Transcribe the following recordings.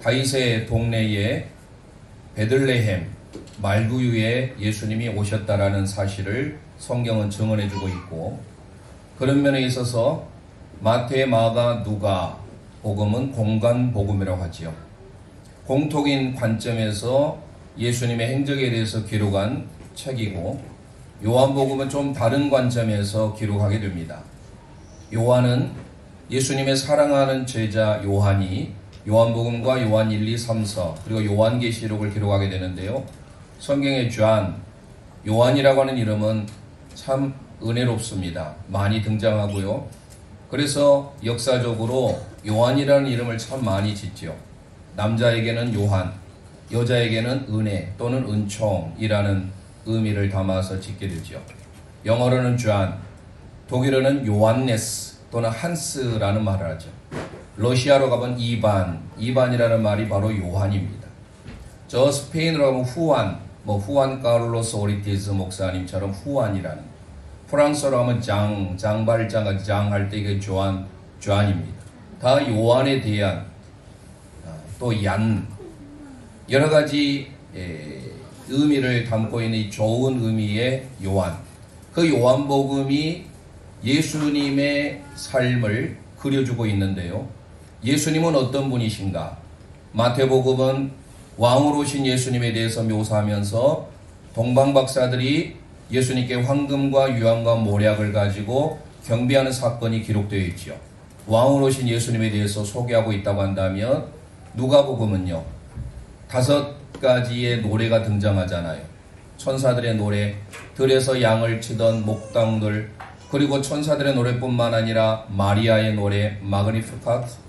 다윗의 동네에 베들레헴 말구유에 예수님이 오셨다라는 사실을 성경은 증언해주고 있고, 그런 면에 있어서 마태, 마가, 누가 복음은 공간 복음이라고 하지요. 공통인 관점에서 예수님의 행적에 대해서 기록한 책이고, 요한복음은 좀 다른 관점에서 기록하게 됩니다. 요한은 예수님의 사랑하는 제자 요한이 요한복음과 요한 1, 2, 3서 그리고 요한계시록을 기록하게 되는데요. 성경의 요한이라고 하는 이름은 참 은혜롭습니다. 많이 등장하고요. 그래서 역사적으로 요한이라는 이름을 참 많이 짓죠. 남자에게는 요한, 여자에게는 은혜 또는 은총이라는 의미를 담아서 짓게 되죠. 영어로는 존, 독일어는 요한네스 또는 한스라는 말을 하죠. 러시아로 가면 이반이라는 말이 바로 요한입니다. 저 스페인으로 가면 후안 카를로스 오리티스 목사님처럼 후안이라는, 프랑스어로 하면 장발장 할 때 이게 조안입니다. 다 요한에 대한 또 여러 가지 의미를 담고 있는 이 좋은 의미의 요한. 그 요한복음이 예수님의 삶을 그려주고 있는데요. 예수님은 어떤 분이신가? 마태복음은 왕으로 오신 예수님에 대해서 묘사하면서 동방박사들이 예수님께 황금과 유황과 모략을 가지고 경배하는 사건이 기록되어 있죠. 왕으로 오신 예수님에 대해서 소개하고 있다고 한다면, 누가복음은요, 5가지의 노래가 등장하잖아요. 천사들의 노래, 들에서 양을 치던 목당들, 그리고 천사들의 노래뿐만 아니라 마리아의 노래 마그니피카트,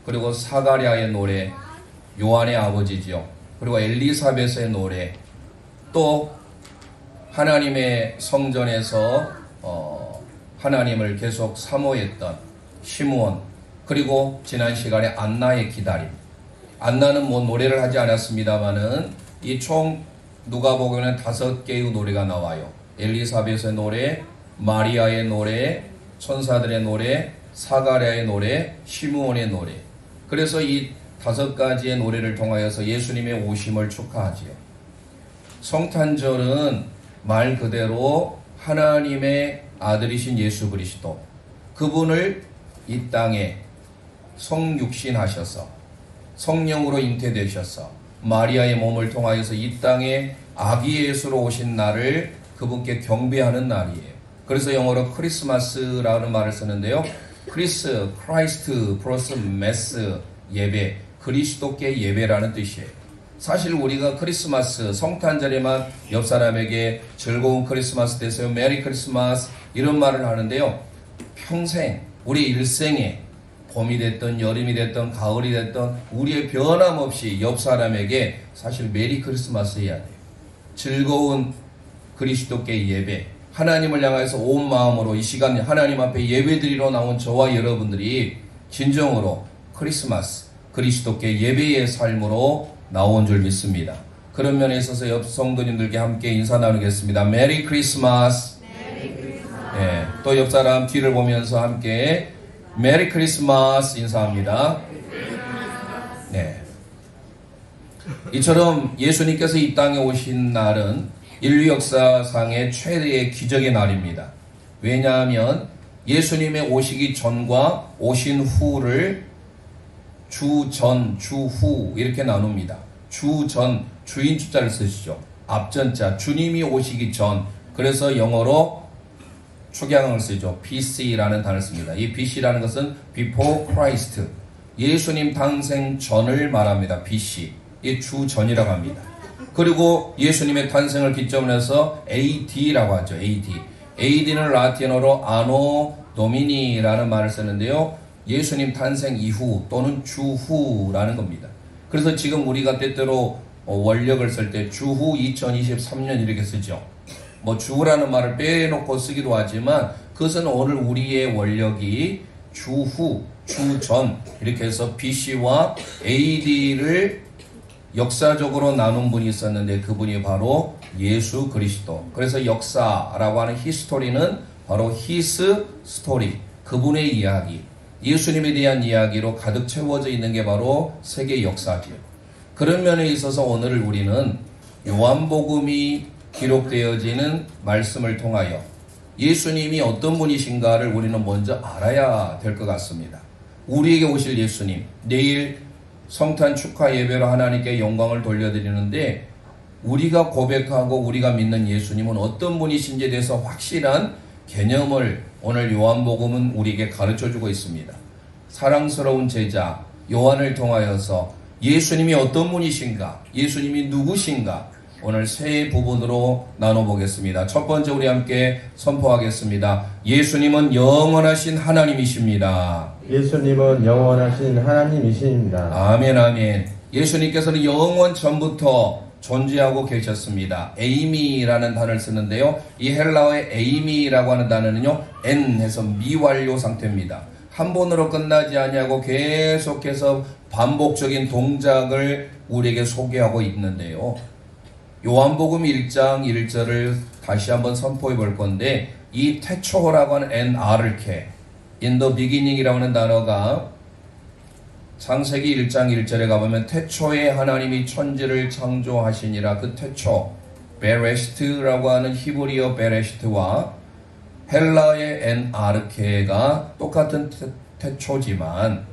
그리고 사가랴의 노래, 요한의 아버지지요. 그리고 엘리사벳의 노래, 또 하나님의 성전에서 하나님을 계속 사모했던 시므온, 그리고 지난 시간에 안나의 기다림. 안나는 뭐 노래를 하지 않았습니다만은 이 총 누가복음에는 5개의 노래가 나와요. 엘리사벳의 노래, 마리아의 노래, 천사들의 노래, 사가랴의 노래, 시므온의 노래. 그래서 이 5가지의 노래를 통하여서 예수님의 오심을 축하하지요. 성탄절은 말 그대로 하나님의 아들이신 예수 그리스도, 그분을 이 땅에 성육신하셔서 성령으로 잉태되셔서 마리아의 몸을 통하여서 이 땅에 아기 예수로 오신 날을 그분께 경배하는 날이에요. 그래서 영어로 크리스마스라는 말을 쓰는데요. 크라이스트 플러스 메스, 예배, 그리스도께 예배라는 뜻이에요. 사실 우리가 크리스마스, 성탄절에만 옆 사람에게 즐거운 크리스마스 되세요, 메리 크리스마스 이런 말을 하는데요. 평생 우리 일생에 봄이 됐든 여름이 됐든 가을이 됐든 우리의 변함없이 옆 사람에게 사실 메리 크리스마스 해야 돼요. 즐거운 그리스도께 예배, 하나님을 향해서 온 마음으로 이 시간 하나님 앞에 예배드리러 나온 저와 여러분들이 진정으로 크리스마스, 그리스도께 예배의 삶으로 나온 줄 믿습니다. 그런 면에 있어서 옆 성도님들께 함께 인사 나누겠습니다. 메리 크리스마스. 네, 또 옆 사람 뒤를 보면서 함께 메리 크리스마스 인사합니다. 네. 이처럼 예수님께서 이 땅에 오신 날은 인류 역사상의 최대의 기적의 날입니다. 왜냐하면 예수님의 오시기 전과 오신 후를 주전, 주후 이렇게 나눕니다. 주전, 주인 주자를 쓰시죠. 앞전자, 주님이 오시기 전. 그래서 영어로 축양을 쓰죠. BC라는 단어를 씁니다. 이 BC라는 것은 Before Christ, 예수님 탄생 전을 말합니다. BC, 이 주전이라고 합니다. 그리고 예수님의 탄생을 기점으로 해서 AD라고 하죠. AD는 라틴어로 아노 도미니라는 말을 쓰는데요. 예수님 탄생 이후 또는 주후라는 겁니다. 그래서 지금 우리가 때때로 원력을 쓸 때 주후 2023년 이렇게 쓰죠. 뭐 주라는 말을 빼놓고 쓰기도 하지만 그것은 오늘 우리의 원력이 주후, 주전 이렇게 해서 BC와 AD를 역사적으로 나눈 분이 있었는데 그분이 바로 예수 그리스도. 그래서 역사라고 하는 히스토리는 바로 히스 스토리, 그분의 이야기. 예수님에 대한 이야기로 가득 채워져 있는 게 바로 세계 역사지요. 그런 면에 있어서 오늘 우리는 요한복음이 기록되어지는 말씀을 통하여 예수님이 어떤 분이신가를 우리는 먼저 알아야 될 것 같습니다. 우리에게 오실 예수님, 내일 성탄 축하 예배로 하나님께 영광을 돌려드리는데 우리가 고백하고 우리가 믿는 예수님은 어떤 분이신지에 대해서 확실한 개념을 오늘 요한복음은 우리에게 가르쳐주고 있습니다. 사랑스러운 제자 요한을 통하여서 예수님이 어떤 분이신가, 예수님이 누구신가 오늘 세 부분으로 나눠보겠습니다. 첫 번째 우리 함께 선포하겠습니다. 예수님은 영원하신 하나님이십니다. 예수님은 영원하신 하나님이십니다. 아멘 아멘. 예수님께서는 영원 전부터 존재하고 계셨습니다. 에이미라는 단어를 쓰는데요. 이 헬라어의 에이미라고 하는 단어는요. N 해서 미완료 상태입니다. 한 번으로 끝나지 아니하고 계속해서 반복적인 동작을 우리에게 소개하고 있는데요. 요한복음 1장 1절을 다시 한번 선포해 볼 건데 이 태초라고 하는 NRK In the beginning이라고 하는 단어가 창세기 1장 1절에 가보면 태초에 하나님이 천지를 창조하시니라. 그 태초 베레시트라고 하는 히브리어 베레시트와 헬라의 NRK가 똑같은 태초지만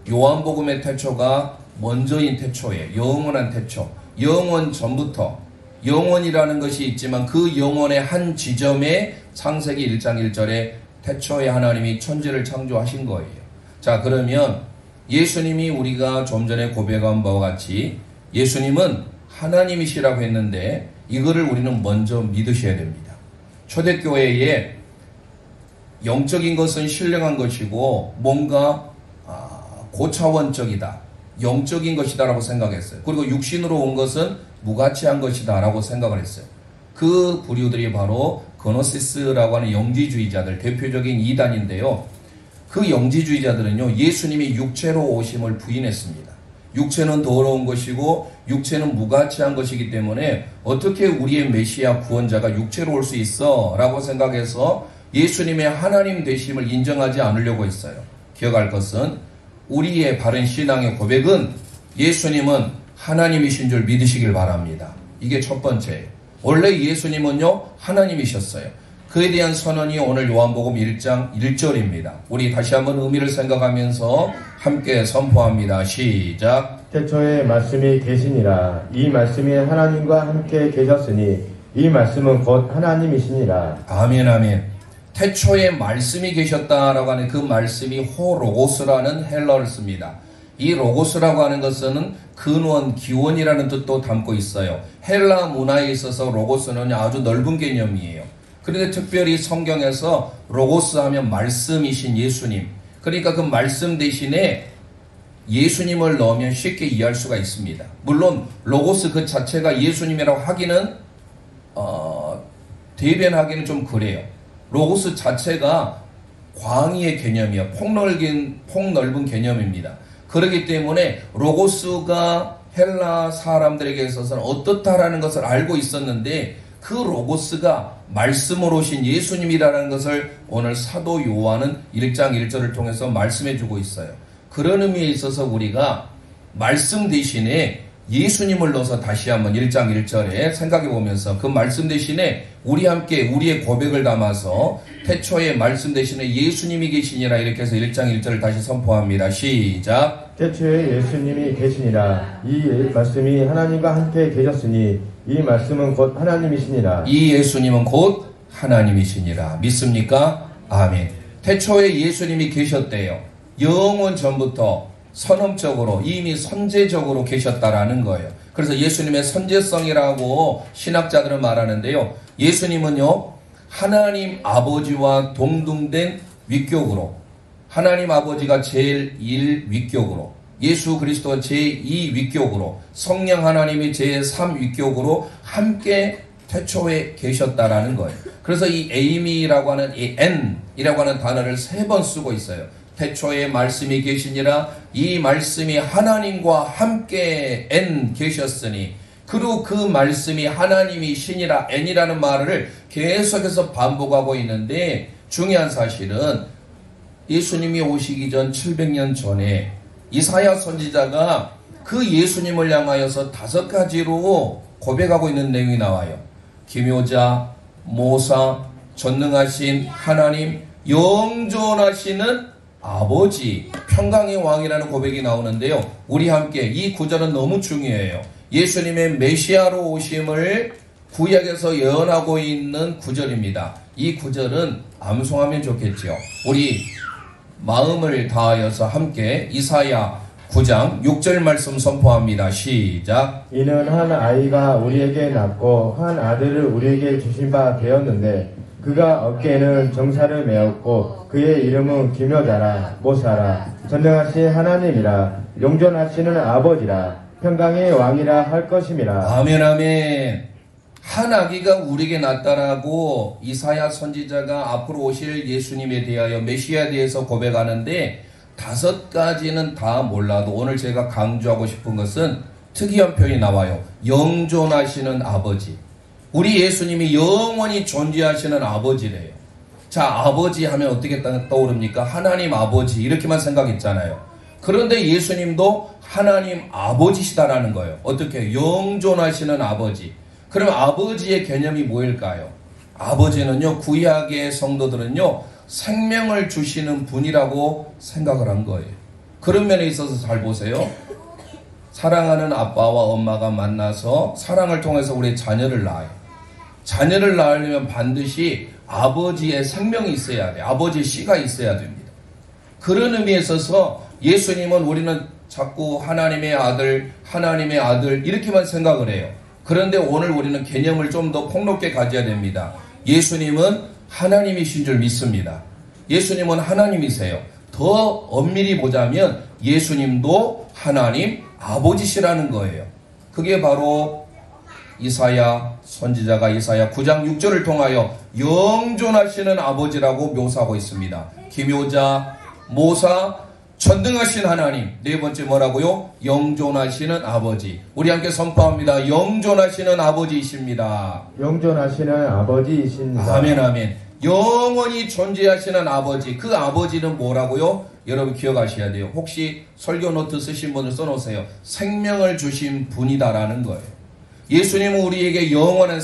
요한복음의 태초가 먼저인 태초예요. 영원한 태초. 영원 전부터 영원이라는 것이 있지만 그 영원의 한 지점에 창세기 1장 1절에 태초에 하나님이 천지를 창조하신 거예요. 자, 그러면 예수님이 우리가 좀 전에 고백한 바와 같이 예수님은 하나님이시라고 했는데 이거를 우리는 먼저 믿으셔야 됩니다. 초대교회에 영적인 것은 신령한 것이고 뭔가 고차원적이다, 영적인 것이다 라고 생각했어요. 그리고 육신으로 온 것은 무가치한 것이다 라고 생각을 했어요. 그 부류들이 바로 그노시스라고 하는 영지주의자들, 대표적인 이단인데요. 그 영지주의자들은요, 예수님이 육체로 오심을 부인했습니다. 육체는 더러운 것이고 육체는 무가치한 것이기 때문에 어떻게 우리의 메시아 구원자가 육체로 올 수 있어 라고 생각해서 예수님의 하나님 되심을 인정하지 않으려고 했어요. 기억할 것은 우리의 바른 신앙의 고백은 예수님은 하나님이신 줄 믿으시길 바랍니다. 이게 첫 번째예요. 원래 예수님은요 하나님이셨어요. 그에 대한 선언이 오늘 요한복음 1장 1절입니다. 우리 다시 한번 의미를 생각하면서 함께 선포합니다. 시작. 태초에 말씀이 계시니라. 이 말씀이 하나님과 함께 계셨으니 이 말씀은 곧 하나님이시니라. 아멘 아멘. 태초에 말씀이 계셨다라고 하는 그 말씀이 호로고스라는 헬라어를 씁니다. 이 로고스라고 하는 것은 근원, 기원이라는 뜻도 담고 있어요. 헬라 문화에 있어서 로고스는 아주 넓은 개념이에요. 그런데 특별히 성경에서 로고스 하면 말씀이신 예수님. 그러니까 그 말씀 대신에 예수님을 넣으면 쉽게 이해할 수가 있습니다. 물론 로고스 그 자체가 예수님이라고 하기는 대변하기는 좀 그래요. 로고스 자체가 광의의 개념이에요. 폭넓은 개념입니다. 그렇기 때문에 로고스가 헬라 사람들에게 있어서는 어떻다라는 것을 알고 있었는데 그 로고스가 말씀으로 오신 예수님이라는 것을 오늘 사도 요한은 1장 1절을 통해서 말씀해 주고 있어요. 그런 의미에 있어서 우리가 말씀 대신에 예수님을 넣어서 다시 한번 1장 1절에 생각해 보면서 그 말씀 대신에 우리 함께 우리의 고백을 담아서 태초에 말씀 대신에 예수님이 계시니라 이렇게 해서 1장 1절을 다시 선포합니다. 시작. 태초에 예수님이 계시니라. 이 말씀이 하나님과 함께 계셨으니 이 말씀은 곧 하나님이시니라. 이 예수님은 곧 하나님이시니라. 믿습니까? 아멘. 태초에 예수님이 계셨대요. 영원 전부터 선언적으로 이미 선제적으로 계셨다라는 거예요. 그래서 예수님의 선제성이라고 신학자들은 말하는데요. 예수님은요 하나님 아버지와 동등된 위격으로, 하나님 아버지가 제1 위격으로, 예수 그리스도가 제2 위격으로, 성령 하나님이 제3 위격으로 함께 태초에 계셨다라는 거예요. 그래서 이 에이미라고 하는 이 N이라고 하는 단어를 3번 쓰고 있어요. 태초에 말씀이 계시니라. 이 말씀이 하나님과 함께 계셨으니, 그리고 그 말씀이 하나님이시니라. N이라는 말을 계속해서 반복하고 있는데 중요한 사실은 예수님이 오시기 전 700년 전에 이사야 선지자가 그 예수님을 향하여서 5가지로 고백하고 있는 내용이 나와요. 기묘자, 모사, 전능하신 하나님, 영존하시는 아버지, 평강의 왕이라는 고백이 나오는데요. 우리 함께 이 구절은 너무 중요해요. 예수님의 메시아로 오심을 구약에서 예언하고 있는 구절입니다. 이 구절은 암송하면 좋겠죠. 우리 마음을 다하여서 함께 이사야 9장 6절 말씀 선포합니다. 시작. 이는 한 아이가 우리에게 낳고 한 아들을 우리에게 주신 바 되었는데 그가 어깨에는 정사를 메었고 그의 이름은 기묘자라 모사라 전능하신 하나님이라 영존하시는 아버지라 평강의 왕이라 할 것임이라. 아멘 아멘. 한 아기가 우리에게 낳다라고 이사야 선지자가 앞으로 오실 예수님에 대하여 메시아에 대해서 고백하는데 5가지는 다 몰라도 오늘 제가 강조하고 싶은 것은 특이한 표현이 나와요. 영존하시는 아버지. 우리 예수님이 영원히 존재하시는 아버지래요. 자, 아버지 하면 어떻게 떠오릅니까? 하나님 아버지 이렇게만 생각했잖아요. 그런데 예수님도 하나님 아버지시다라는 거예요. 어떻게? 영존하시는 아버지. 그럼 아버지의 개념이 뭐일까요? 아버지는요, 구약의 성도들은요, 생명을 주시는 분이라고 생각을 한 거예요. 그런 면에 있어서 잘 보세요. 사랑하는 아빠와 엄마가 만나서 사랑을 통해서 우리 자녀를 낳아요. 자녀를 낳으려면 반드시 아버지의 생명이 있어야 돼요. 아버지의 씨가 있어야 됩니다. 그런 의미에 있어서 예수님은 우리는 자꾸 하나님의 아들 이렇게만 생각을 해요. 그런데 오늘 우리는 개념을 좀 더 폭넓게 가져야 됩니다. 예수님은 하나님이신 줄 믿습니다. 예수님은 하나님이세요. 더 엄밀히 보자면 예수님도 하나님 아버지시라는 거예요. 그게 바로 이사야 선지자가 이사야 9장 6절을 통하여 영존하시는 아버지라고 묘사하고 있습니다. 기묘자, 모사, 전능하신 하나님. 네 번째 뭐라고요? 영존하시는 아버지. 우리 함께 선포합니다. 영존하시는 아버지이십니다. 영존하시는 아버지이십니다. 아멘 아멘. 영원히 존재하시는 아버지. 그 아버지는 뭐라고요? 여러분 기억하셔야 돼요. 혹시 설교 노트 쓰신 분을 써놓으세요. 생명을 주신 분이다라는 거예요. 예수님은 우리에게 영원한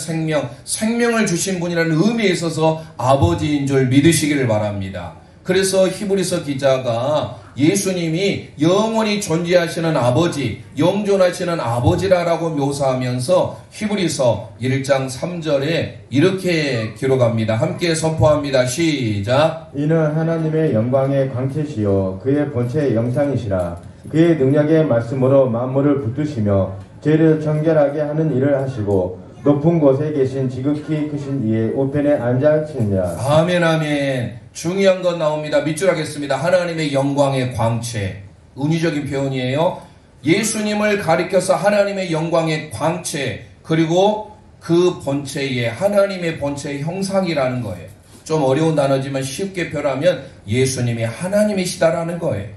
생명을 주신 분이라는 의미에 있어서 아버지인 줄 믿으시기를 바랍니다. 그래서 히브리서 기자가 예수님이 영원히 존재하시는 아버지, 영존하시는 아버지라고 묘사하면서 히브리서 1장 3절에 이렇게 기록합니다. 함께 선포합니다. 시작. 이는 하나님의 영광의 광채시요 그의 본체의 영상이시라. 그의 능력의 말씀으로 만물을 붙드시며 죄를 정결하게 하는 일을 하시고 높은 곳에 계신 지극히 크신 이의 우편에 앉으시니라. 아멘 아멘. 중요한 건 나옵니다. 밑줄 하겠습니다. 하나님의 영광의 광채. 은유적인 표현이에요. 예수님을 가리켜서 하나님의 영광의 광채, 그리고 그 본체의 하나님의 본체의 형상이라는 거예요. 좀 어려운 단어지만 쉽게 표현하면 예수님이 하나님이시다라는 거예요.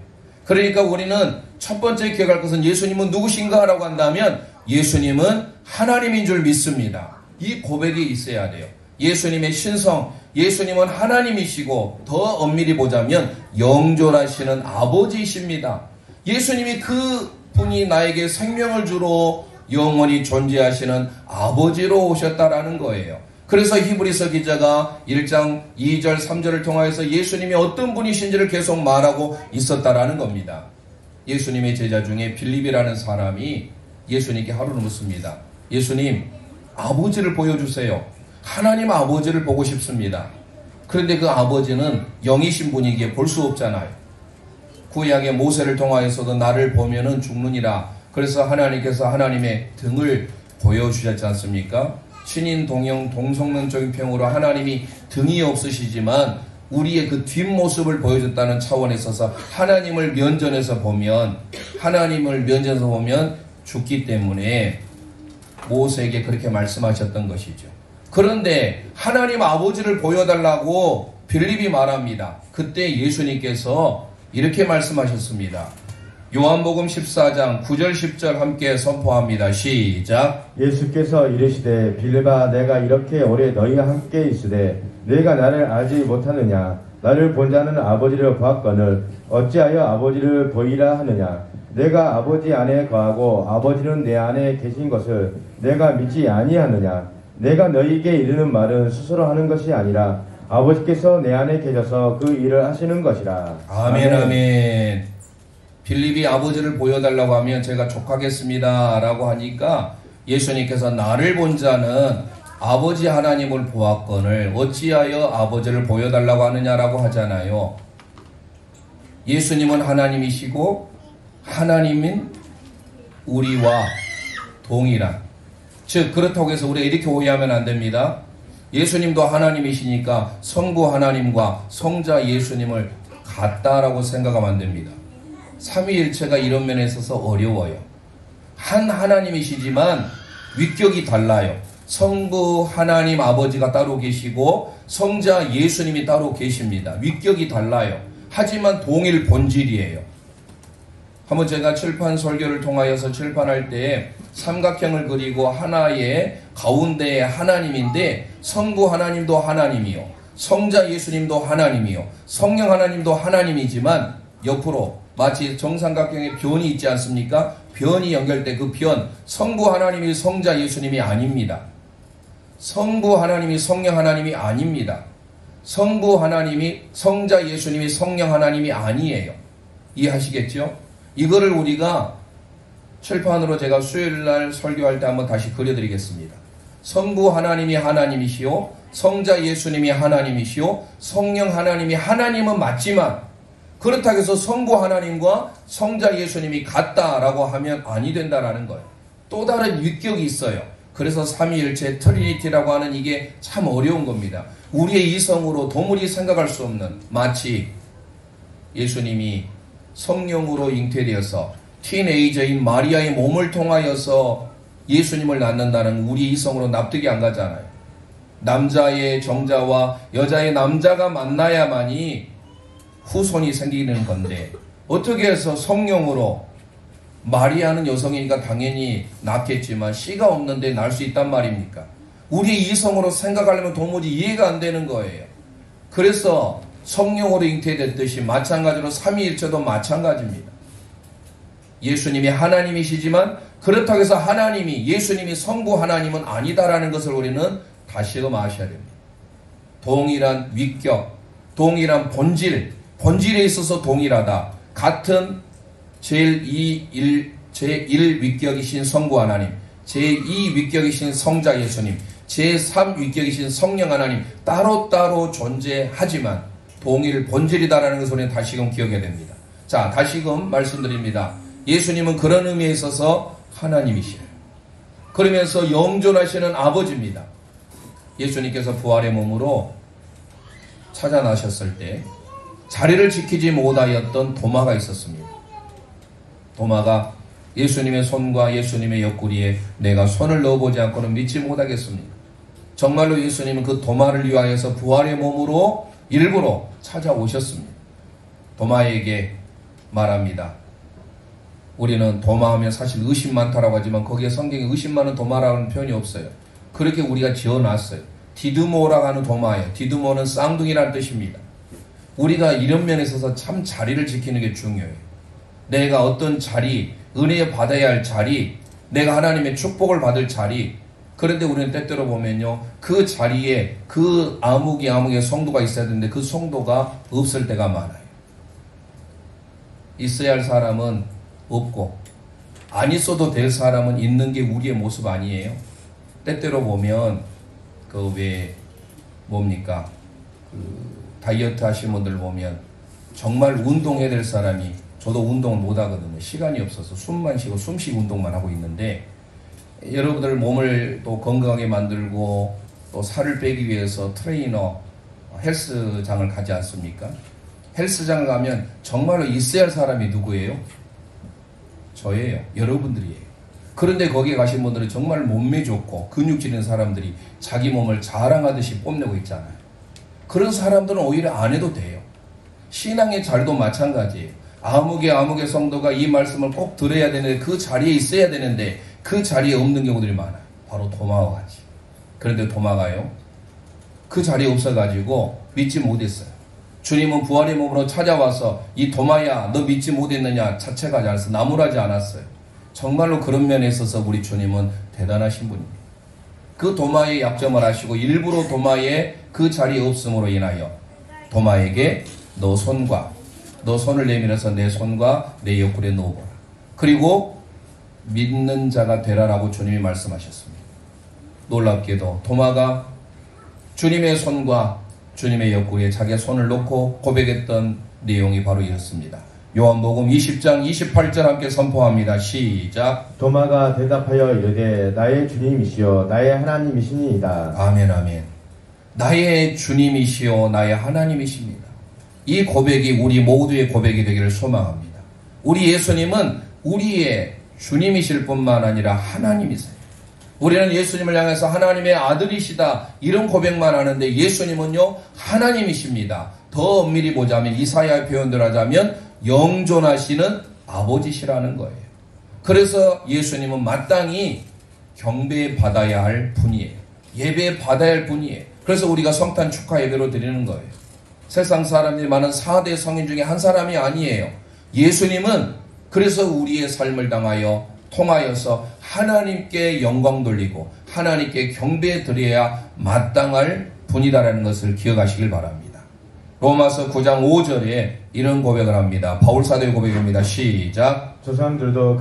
그러니까 우리는 첫 번째 기억할 것은 예수님은 누구신가 라고 한다면 예수님은 하나님인 줄 믿습니다. 이 고백이 있어야 돼요. 예수님의 신성, 예수님은 하나님이시고 더 엄밀히 보자면 영존하시는 아버지이십니다. 예수님이 그 분이 나에게 생명을 주러 영원히 존재하시는 아버지로 오셨다라는 거예요. 그래서 히브리서 기자가 1장 2절 3절을 통하여서 예수님이 어떤 분이신지를 계속 말하고 있었다라는 겁니다. 예수님의 제자 중에 빌립이라는 사람이 예수님께 하루는 묻습니다. 예수님, 아버지를 보여주세요. 하나님 아버지를 보고 싶습니다. 그런데 그 아버지는 영이신 분이기에 볼 수 없잖아요. 구약의 모세를 통하여서도 나를 보면은 죽느니라. 그래서 하나님께서 하나님의 등을 보여주셨지 않습니까? 신인 동형 동성론적인 평으로 하나님이 등이 없으시지만 우리의 그 뒷모습을 보여줬다는 차원에 있어서 하나님을 면전에서 보면 죽기 때문에 모세에게 그렇게 말씀하셨던 것이죠. 그런데 하나님 아버지를 보여달라고 빌립이 말합니다. 그때 예수님께서 이렇게 말씀하셨습니다. 요한복음 14장 9절 10절 함께 선포합니다. 시작. 예수께서 이르시되 빌립아 내가 이렇게 오래 너희와 함께 있으되 내가 나를 알지 못하느냐. 나를 본 자는 아버지를 보았거늘 어찌하여 아버지를 보이라 하느냐. 내가 아버지 안에 거하고 아버지는 내 안에 계신 것을 내가 믿지 아니하느냐. 내가 너희에게 이르는 말은 스스로 하는 것이 아니라 아버지께서 내 안에 계셔서 그 일을 하시는 것이라. 아멘, 아멘. 빌립이 아버지를 보여달라고 하면 제가 족하겠습니다 라고 하니까 예수님께서 나를 본 자는 아버지 하나님을 보았거늘 어찌하여 아버지를 보여달라고 하느냐라고 하잖아요. 예수님은 하나님이시고 하나님인 우리와 동일한, 즉 그렇다고 해서 우리가 이렇게 오해하면 안 됩니다. 예수님도 하나님이시니까 성부 하나님과 성자 예수님을 같다라고 생각하면 안 됩니다. 삼위일체가 이런 면에 있어서 어려워요. 한 하나님이시지만 위격이 달라요. 성부 하나님 아버지가 따로 계시고 성자 예수님이 따로 계십니다. 위격이 달라요. 하지만 동일 본질이에요. 한번 제가 칠판 설교를 통하여서 칠판할 때 삼각형을 그리고 하나의 가운데에 하나님인데 성부 하나님도 하나님이요, 성자 예수님도 하나님이요, 성령 하나님도 하나님이지만 옆으로 마치 정삼각형에 변이 있지 않습니까? 변이 연결돼 그 변, 성부 하나님이 성자 예수님이 아닙니다. 성부 하나님이 성령 하나님이 아닙니다. 성부 하나님이 성자 예수님이 성령 하나님이 아니에요. 이해하시겠죠? 이거를 우리가 칠판으로 제가 수요일날 설교할 때 한번 다시 그려드리겠습니다. 성부 하나님이 하나님이시오, 성자 예수님이 하나님이시오, 성령 하나님이 하나님은 맞지만 그렇다고 해서 성부 하나님과 성자 예수님이 같다라고 하면 아니 된다라는 거예요. 또 다른 위격이 있어요. 그래서 삼위일체 트리니티라고 하는 이게 참 어려운 겁니다. 우리의 이성으로 도무지 생각할 수 없는, 마치 예수님이 성령으로 잉태되어서 티네이저인 마리아의 몸을 통하여서 예수님을 낳는다는 우리 이성으로 납득이 안 가잖아요. 남자의 정자와 여자의 남자가 만나야만이 후손이 생기는 건데 어떻게 해서 성령으로, 마리아는 여성이니까 당연히 낳겠지만 씨가 없는데 낳을 수 있단 말입니까? 우리의 이성으로 생각하려면 도무지 이해가 안 되는 거예요. 그래서 성령으로 잉태됐듯이 마찬가지로 삼위일체도 마찬가지입니다. 예수님이 하나님이시지만 그렇다고 해서 하나님이, 예수님이 성부 하나님은 아니다라는 것을 우리는 다시금 아셔야 됩니다. 동일한 위격, 동일한 본질, 본질에 있어서 동일하다. 같은 제1 위격이신 성부 하나님, 제2 위격이신 성자 예수님, 제3 위격이신 성령 하나님 따로따로 존재하지만 동일 본질이다라는 것을 우리는 다시금 기억해야 됩니다. 자, 다시금 말씀드립니다. 예수님은 그런 의미에 있어서 하나님이시에요. 그러면서 영존하시는 아버지입니다. 예수님께서 부활의 몸으로 찾아나셨을 때 자리를 지키지 못하였던 도마가 있었습니다. 도마가 예수님의 손과 예수님의 옆구리에 내가 손을 넣어보지 않고는 믿지 못하겠습니다. 정말로 예수님은 그 도마를 위하여서 부활의 몸으로 일부러 찾아오셨습니다. 도마에게 말합니다. 우리는 도마하면 사실 의심 많다라고 하지만 거기에 성경에 의심 많은 도마라는 표현이 없어요. 그렇게 우리가 지어놨어요. 디드모라고 하는 도마예요. 디드모는 쌍둥이라는 뜻입니다. 우리가 이런 면에 있어서 참 자리를 지키는 게 중요해요. 내가 어떤 자리, 은혜 받아야 할 자리, 내가 하나님의 축복을 받을 자리, 그런데 우리는 때때로 보면요, 그 자리에 그 아무개 성도가 있어야 되는데 그 성도가 없을 때가 많아요. 있어야 할 사람은 없고 안 있어도 될 사람은 있는 게 우리의 모습 아니에요. 때때로 보면 다이어트 하시는 분들 보면 정말 운동해야 될 사람이, 저도 운동을 못 하거든요. 시간이 없어서 숨만 쉬고 숨쉬기 운동만 하고 있는데, 여러분들 몸을 또 건강하게 만들고 또 살을 빼기 위해서 트레이너, 헬스장을 가지 않습니까? 헬스장을 가면 정말로 있어야 할 사람이 누구예요? 저예요. 여러분들이에요. 그런데 거기에 가신 분들은 정말 몸매 좋고 근육질 있는 사람들이 자기 몸을 자랑하듯이 뽐내고 있잖아요. 그런 사람들은 오히려 안 해도 돼요. 신앙의 자리도 마찬가지예요. 아무개 성도가 이 말씀을 꼭 들어야 되는데 그 자리에 있어야 되는데 그 자리에 없는 경우들이 많아요. 바로 도마와 같이. 그런데 도마가요, 그 자리에 없어가지고 믿지 못했어요. 주님은 부활의 몸으로 찾아와서 이 도마야 너 믿지 못했느냐 자책하지 않았어요. 나무라지 않았어요. 정말로 그런 면에 있어서 우리 주님은 대단하신 분입니다. 그 도마의 약점을 아시고 일부러 도마의 그 자리에 없음으로 인하여 도마에게 너 손을 내밀어서 내 손과 내 옆구리에 넣어보라. 그리고 믿는 자가 되라라고 주님이 말씀하셨습니다. 놀랍게도 도마가 주님의 손과 주님의 옆구리에 자기의 손을 놓고 고백했던 내용이 바로 이렇습니다. 요한복음 20장 28절 함께 선포합니다. 시작. 도마가 대답하여 이르되 나의 주님이시여 나의 하나님이시니이다. 아멘 아멘. 나의 주님이시여 나의 하나님이십니다. 이 고백이 우리 모두의 고백이 되기를 소망합니다. 우리 예수님은 우리의 주님이실 뿐만 아니라 하나님이세요. 우리는 예수님을 향해서 하나님의 아들이시다 이런 고백만 하는데 예수님은요 하나님이십니다. 더 엄밀히 보자면 이사야의 표현대로 하자면 영존하시는 아버지시라는 거예요. 그래서 예수님은 마땅히 경배받아야 할 분이에요. 예배받아야 할 분이에요. 그래서 우리가 성탄 축하 예배로 드리는 거예요. 세상 사람들이 많은 4대 성인 중에 한 사람이 아니에요. 예수님은 그래서 우리의 삶을 통하여서 하나님께 영광 돌리고 하나님께 경배 드려야 마땅할 분이다라는 것을 기억하시길 바랍니다. 로마서 9장 5절에 이런 고백을 합니다. 바울 사도의 고백입니다. 시작. 조상들도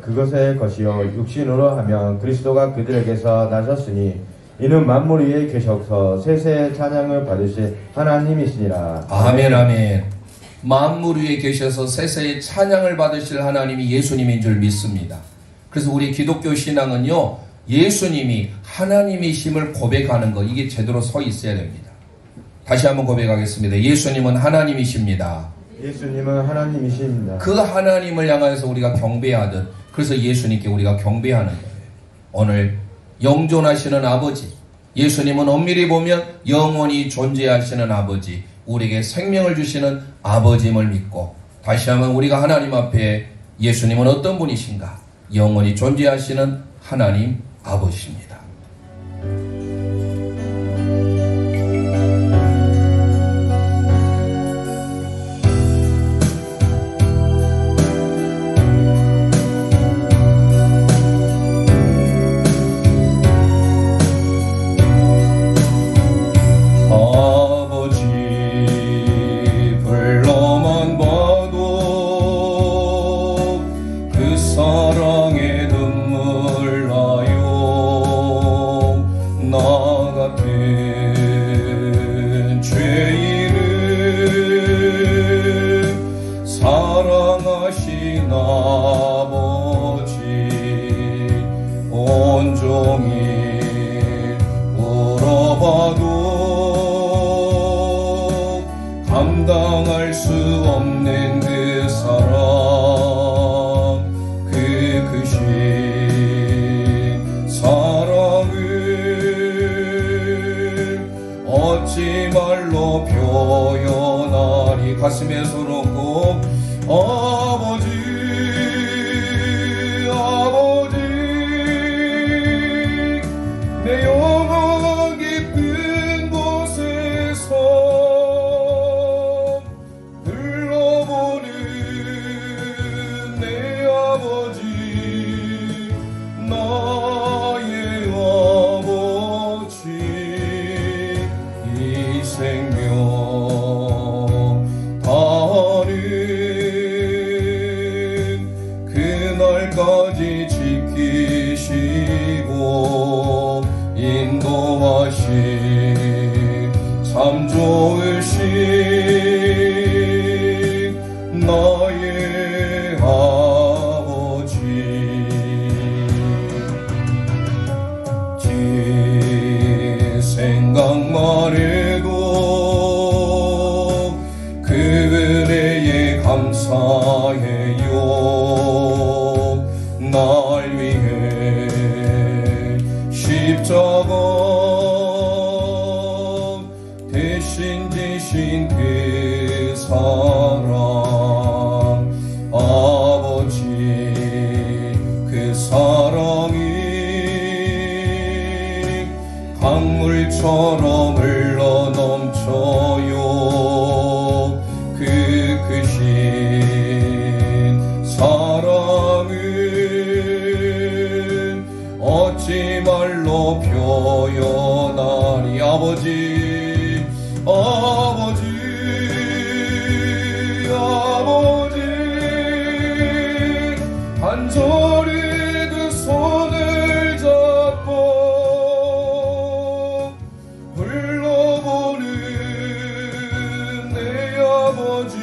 그것의 것이요 육신으로 하면 그리스도가 그들에게서 나셨으니 이는 만물 위에 계셔서 세세의 찬양을 받으실 하나님이시니라. 아멘 아멘. 만물 위에 계셔서 세세의 찬양을 받으실 하나님이 예수님인 줄 믿습니다. 그래서 우리 기독교 신앙은요 예수님이 하나님이심을 고백하는 것 이게 제대로 서 있어야 됩니다. 다시 한번 고백하겠습니다. 예수님은 하나님이십니다. 예수님은 하나님이십니다. 그 하나님을 향해서 우리가 경배하듯 그래서 예수님께 우리가 경배하는 거예요. 오늘 영존하시는 아버지, 예수님은 엄밀히 보면 영원히 존재하시는 아버지, 우리에게 생명을 주시는 아버지임을 믿고 다시 한번 우리가 하나님 앞에 예수님은 어떤 분이신가? 영원히 존재하시는 하나님 아버지입니다. 감당할 수 없는 그 사랑, 그 크신 사랑을 어찌 말로 표현하리. 가슴에 손 얹고 아버지 아버지 내 영원 깊은 곳에서 불러보는 내 아버지 나의 아버지 이 생명 다하는 그날까지 지키시고 인도하신 참 좋으신 나의 아버지 제 생각만 해도 그 은혜에 감사해요. 날 위해 십자가 대신 지신 그 사랑 아버지 그 사랑이 강물처럼 흘러 넘쳐요. 어찌 말로 표현하리. 아버지 아버지 아버지 간절히 그 손을 잡고 불러보는 내 아버지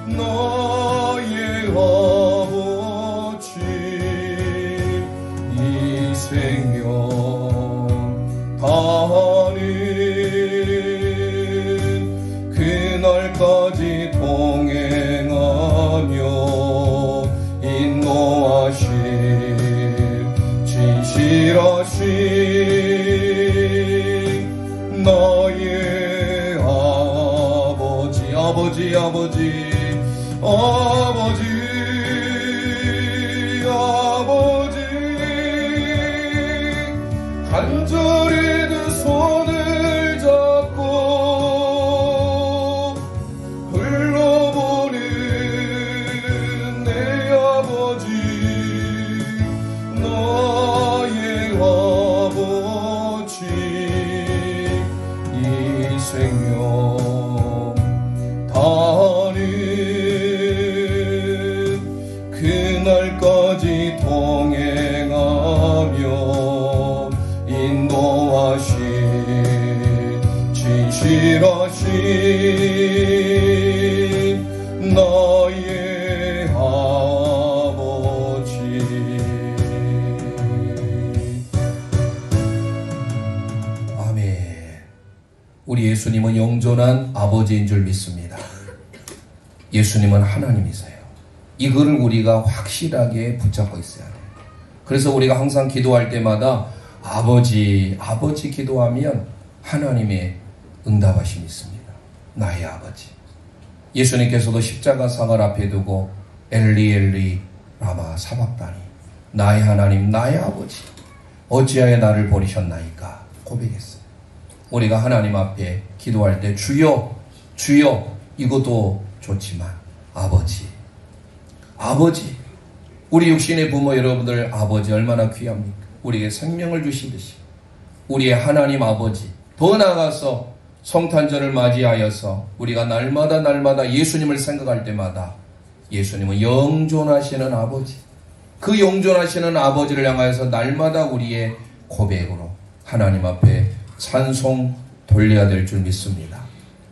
나의 아버지 이 생명 다하는 그날까지 동행하며 인도하신 진실하신 나의 아버지 아버지 아버지 아버지 아버지 간절히 그 손을 잡고 불러보는 내 아버지 나의 아버지 이 생명 다하는 그날까지 동행하며 인도하신 진실하신 나의 아버지. 아멘. 우리 예수님은 영존한 아버지인 줄 믿습니다. 예수님은 하나님이세요. 이거를 우리가 확실하게 붙잡고 있어야 돼요. 그래서 우리가 항상 기도할 때마다 아버지, 아버지 기도하면 하나님의 응답하심이 있습니다. 나의 아버지. 예수님께서도 십자가 상을 앞에 두고 엘리 엘리 라마 사박다니 나의 하나님 나의 아버지 어찌하여 나를 버리셨나이까 고백했어요. 우리가 하나님 앞에 기도할 때 주여 주여 이것도 좋지만 아버지 아버지 우리 육신의 부모 여러분들 아버지 얼마나 귀합니까? 우리에게 생명을 주신 듯이 우리의 하나님 아버지 더 나아가서 성탄절을 맞이하여서 우리가 날마다 예수님을 생각할 때마다 예수님은 영존하시는 아버지 그 영존하시는 아버지를 향하여서 날마다 우리의 고백으로 하나님 앞에 찬송 돌려야 될 줄 믿습니다.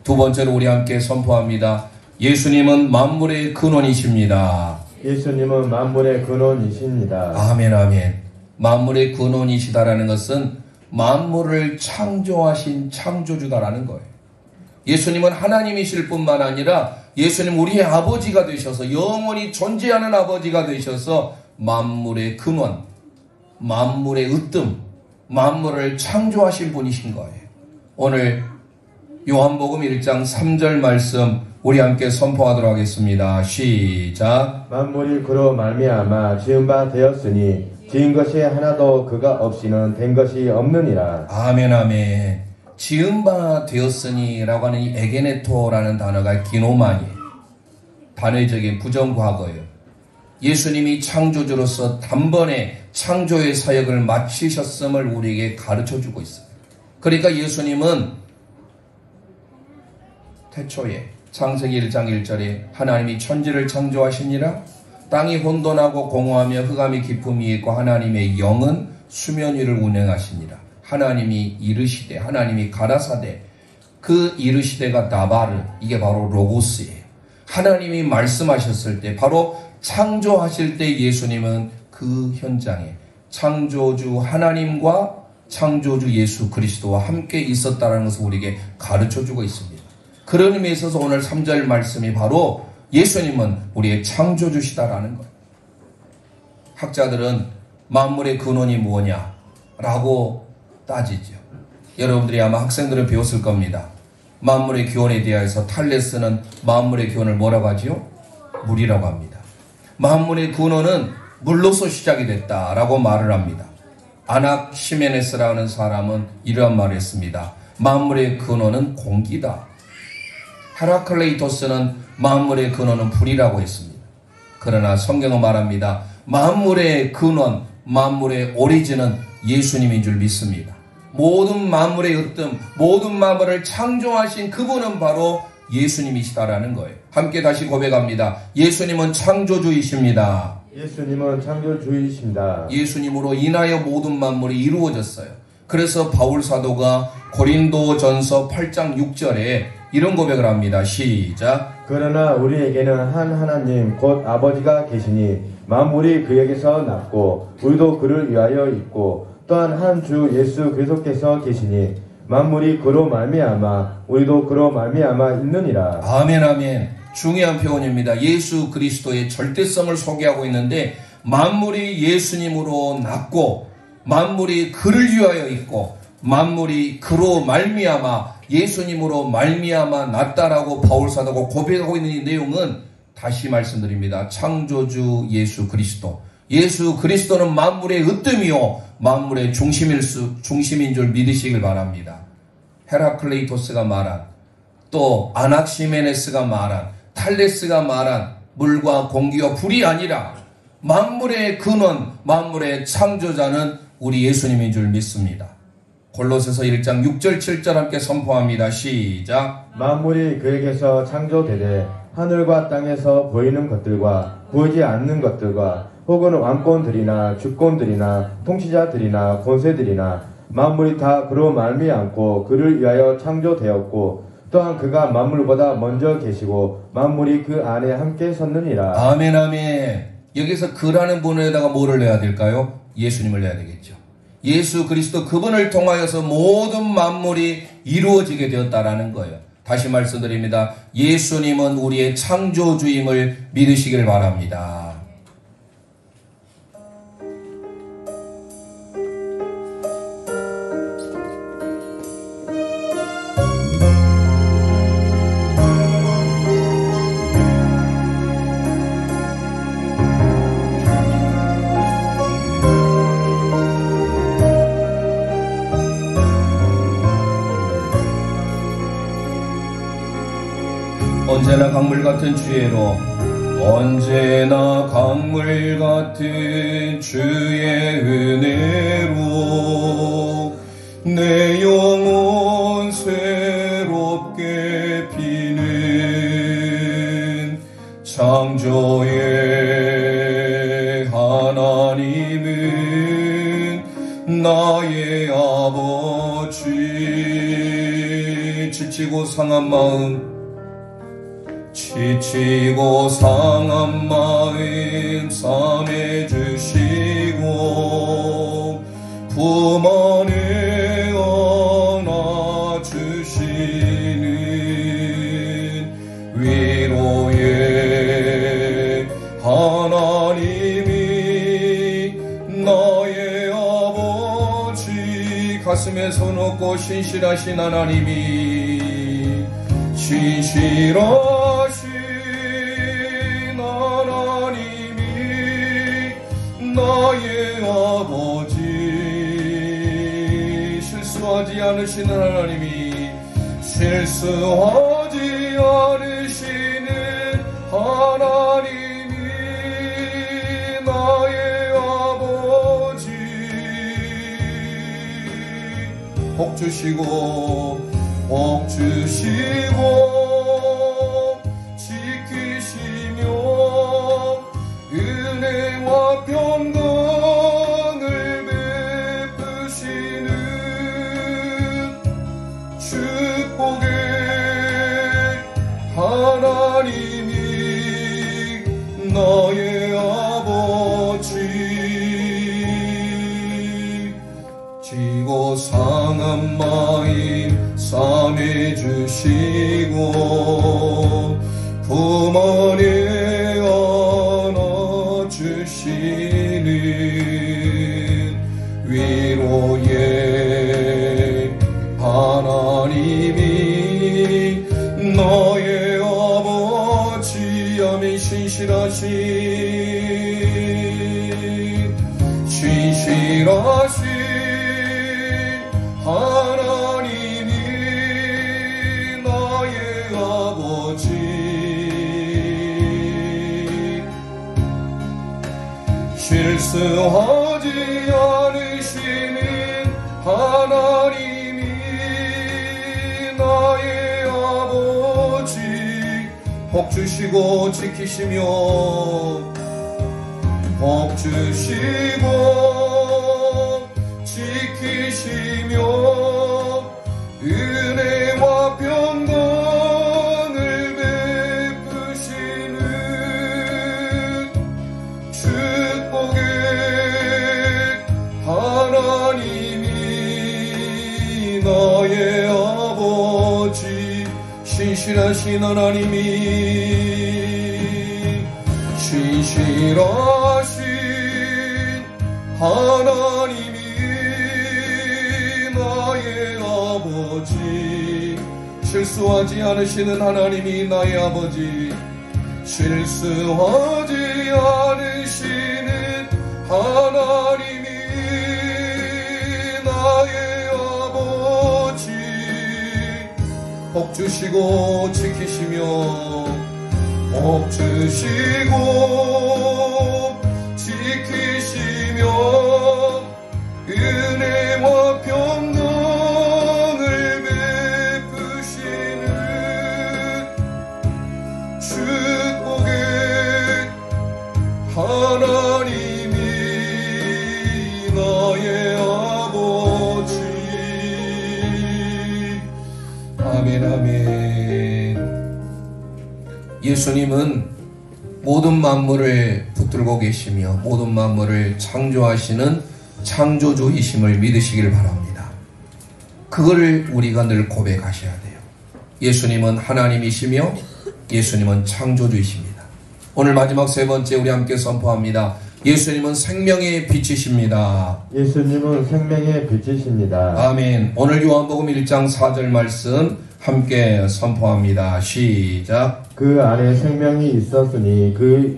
두 번째로 우리 함께 선포합니다. 예수님은 만물의 근원이십니다. 예수님은 만물의 근원이십니다. 아멘 아멘. 만물의 근원이시다라는 것은 만물을 창조하신 창조주다라는 거예요. 예수님은 하나님이실 뿐만 아니라 예수님 우리의 아버지가 되셔서 영원히 존재하는 아버지가 되셔서 만물의 근원, 만물의 으뜸, 만물을 창조하신 분이신 거예요. 오늘 요한복음 1장 3절 말씀 우리 함께 선포하도록 하겠습니다. 시작. 만물이 그로 말미암아 지은 바 되었으니 지은 것이 하나도 그가 없이는 된 것이 없느니라. 아멘 아멘. 지은 바 되었으니 라고 하는 이 에게네토라는 단어가 기노만이에요. 단회적인 부정과거예요. 예수님이 창조주로서 단번에 창조의 사역을 마치셨음을 우리에게 가르쳐주고 있어요. 그러니까 예수님은 태초에 창세기 1장 1절에 하나님이 천지를 창조하시니라 땅이 혼돈하고 공허하며 흑암이 깊음이 있고 하나님의 영은 수면 위를 운행하시니라. 하나님이 이르시되 하나님이 가라사대 그 이르시되가 나바르 이게 바로 로고스예요. 하나님이 말씀하셨을 때 바로 창조하실 때 예수님은 그 현장에 창조주 하나님과 창조주 예수 그리스도와 함께 있었다는 것을 우리에게 가르쳐주고 있습니다. 그런 의미에 있어서 오늘 3절 말씀이 바로 예수님은 우리의 창조주시다라는 거예요. 학자들은 만물의 근원이 뭐냐라고 따지죠. 여러분들이 아마 학생들은 배웠을 겁니다. 만물의 기원에 대하여서 탈레스는 만물의 기원을 뭐라고 하지요? 물이라고 합니다. 만물의 근원은 물로서 시작이 됐다라고 말을 합니다. 아낙 시메네스라는 사람은 이러한 말을 했습니다. 만물의 근원은 공기다. 헤라클레이토스는 만물의 근원은 불이라고 했습니다. 그러나 성경은 말합니다. 만물의 근원, 만물의 오리진은 예수님인 줄 믿습니다. 모든 만물의 으뜸, 모든 만물을 창조하신 그분은 바로 예수님이시다라는 거예요. 함께 다시 고백합니다. 예수님은 창조주이십니다. 예수님은 창조주이십니다. 예수님으로 인하여 모든 만물이 이루어졌어요. 그래서 바울 사도가 고린도전서 8장 6절에 이런 고백을 합니다. 시작. 그러나 우리에게는 한 하나님 곧 아버지가 계시니 만물이 그에게서 났고 우리도 그를 위하여 있고 또한 한 주 예수 그리스도께서 계시니 만물이 그로 말미암아 우리도 그로 말미암아 있느니라. 아멘 아멘. 중요한 표현입니다. 예수 그리스도의 절대성을 소개하고 있는데 만물이 예수님으로 났고 만물이 그를 위하여 있고 만물이 그로 말미암아 예수님으로 말미암아 났다라고 바울 사도가 고백하고 있는 이 내용은 다시 말씀드립니다. 창조주 예수 그리스도. 예수 그리스도는 만물의 으뜸이요 만물의 중심인 줄 믿으시길 바랍니다. 헤라클레이토스가 말한 또 아낙시메네스가 말한 탈레스가 말한 물과 공기와 불이 아니라 만물의 근원, 만물의 창조자는 우리 예수님인 줄 믿습니다. 골로새서 1장 6절 7절 함께 선포합니다. 시작. 만물이 그에게서 창조되되 하늘과 땅에서 보이는 것들과 보이지 않는 것들과 혹은 왕권들이나 주권들이나 통치자들이나 권세들이나 만물이 다 그로 말미암고 그를 위하여 창조되었고 또한 그가 만물보다 먼저 계시고 만물이 그 안에 함께 섰느니라. 아멘 아멘. 여기서 그라는 분에다가 뭐를 내야 될까요? 예수님을 내야 되겠죠. 예수 그리스도 그분을 통하여서 모든 만물이 이루어지게 되었다라는 거예요. 다시 말씀드립니다. 예수님은 우리의 창조주임을 믿으시길 바랍니다. 언제나 강물 같은 주의로 언제나 강물 같은 주의 은혜로 내 영혼 새롭게 피는 창조의 하나님은 나의 아버지. 지치고 상한 마음 삼해 주시고 품 안에 안아 주시는 위로의 하나님이 나의 아버지. 가슴에 손 얹고 신실하신 하나님이 나의 아버지. 실수하지 않으시는 하나님이 실수하지 않으시는 하나님이 나의 아버지. 복 주시고 지키시며 은혜와 평강을 베푸시는 축복의 하나님이 나의 아버지. 지고 상한 마음 삼해 주시고 품 안에 안아 주시는 위로의 하나님이 나의 아버지. 아멘. 신실하신 하나님이 나의 아버지. 실수하지 않으시는 하나님이 나의 아버지 복 주시고 지키시며 복 주시고 지키시며 은혜와 평강을 베푸시는 축복의 하나님이 나의 아버지 신실하신 하나님이 신실하신 하나님이 나의 아버지 실수하지 않으시는 하나님이 나의 아버지 실수하지 않으시는 하나님이 나의 아버지 복 주시고 지키시며 복 주시고 지키시며 은혜와 평강을 베푸시는 축복의 하나님이 나의 아버지. 아멘 아멘. 예수님은 모든 만물을 붙들고 계시며 모든 만물을 창조하시는 창조주이심을 믿으시길 바랍니다. 그걸 우리가 늘 고백하셔야 돼요. 예수님은 하나님이시며 예수님은 창조주이십니다. 오늘 마지막 세 번째 우리 함께 선포합니다. 예수님은 생명의 빛이십니다. 예수님은 생명의 빛이십니다. 아멘. 오늘 요한복음 1장 4절 말씀 함께 선포합니다. 시작. 그 안에 생명이 있었으니